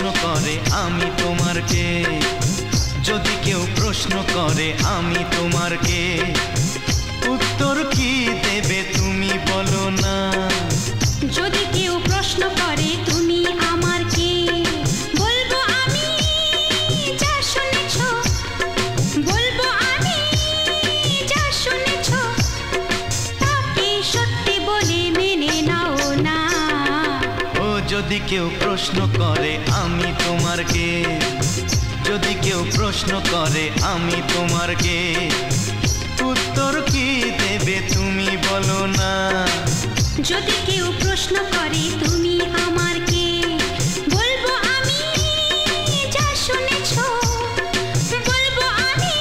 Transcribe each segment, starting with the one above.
প্রশ্ন করে আমি তোমার কে, যদি কেউ প্রশ্ন করে আমি তোমার কে, উত্তর কি দেবে তুমি বলো না। যদি কেউ প্রশ্ন করে তুমি আমার কে, বলবো আমি যা শুনেছ, বলবো আমি যা শুনেছ, তাকে সত্যি বলে মেনে নাও না। ও যদি কেউ প্রশ্ন করে আমি তোমার কে, যদি কেউ প্রশ্ন করে আমি তোমার কে, উত্তর কি দেবে তুমি বলো না। যদি কেউ প্রশ্ন করে তুমি আমার কে, বলবো আমি যা শুনেছ, বলবো আমি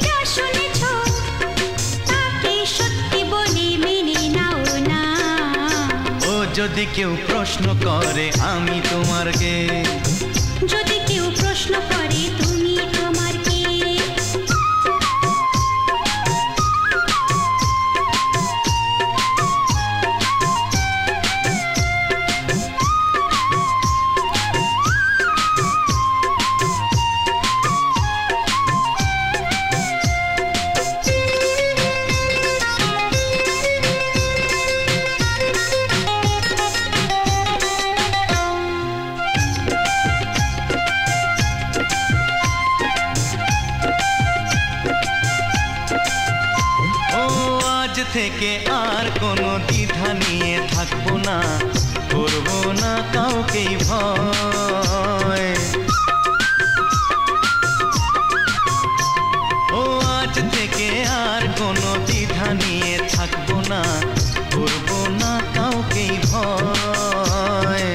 যা শুনেছ, তাকে সত্যি বলে মেনে নাও না। ও যদি কেউ প্রশ্ন করে আমি তোমার কে, যদি কেউ প্রশ্ন করে তুমি আমার কে। থেকে আর কোনো দ্বিধা নিয়ে থাকবো না, করবো না কাউকেই ভয়। ও আজ থেকে আর কোনো দ্বিধা নিয়ে থাকবো না, করবো না কাউকেই ভয়।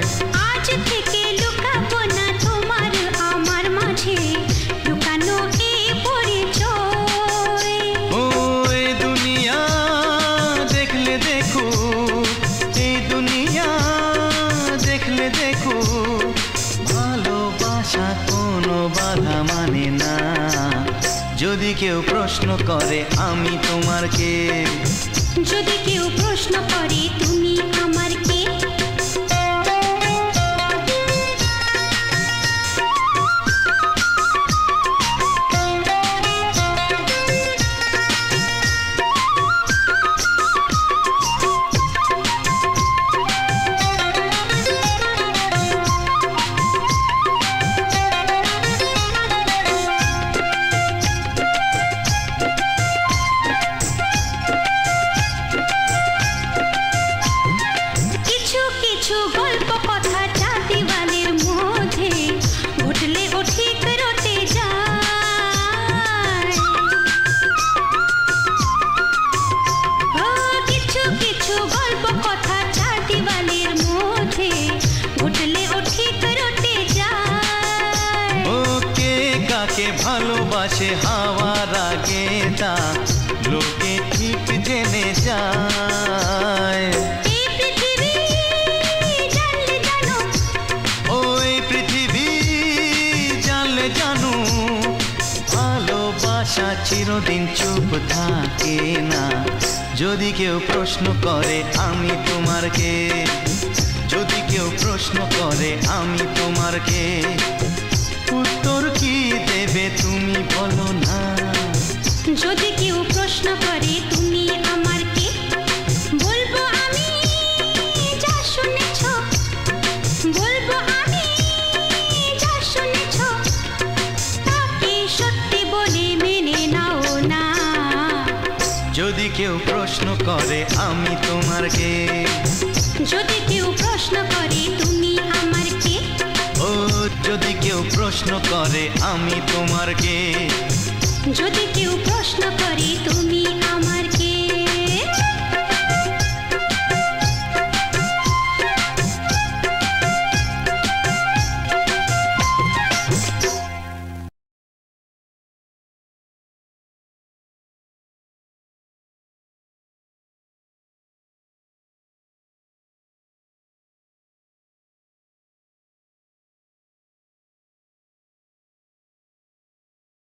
আজ থেকে লুকাবো না তোমার আমার মাঝে লুকানো এ পরিচয়। ও এই দুনিয়া দেখলে দেখো, এই দুনিয়া দেখলে দেখো, ভালোবাসা কোনো বাধা মানে না। যদি কেউ প্রশ্ন করে আমি তোমার কে, যদি কেউ প্রশ্ন করে তুমি আমার কে। কিছু গল্প কথা চাঁদিওয়ালের মধ্যে ঘটলে ও ঠিক রটে যায়। ও কিছু কিছু গল্প কথা চাঁদিওয়ালের মধ্যে ঘটলে ও ঠিক রটে যায়। ও কে কাকে ভালোবাসে হাওয়ার আগে তা লোকে ঠিক জেনে যায়। ভালোবাসা চিরদিন চুপ থাকে না। যদি কেউ প্রশ্ন করে আমি তোমার কে, যদি কেউ প্রশ্ন করে আমি তোমার কে, উত্তর কি দেবে তুমি বলো না। যদি কেউ প্রশ্ন করে তুমি আমার কে, বলবো আমি যা শুনেছ, বলবো আমি যা শুনেছ, তাকে সত্যি বলে মেনে নাও না। যদি কেউ প্রশ্ন করে আমি তোমার কে, যদি কেউ প্রশ্ন করে তুমি আমার কে। ও যদি কেউ প্রশ্ন করে আমি তোমার কে, যদি কেউ প্রশ্ন করে তুমি আমার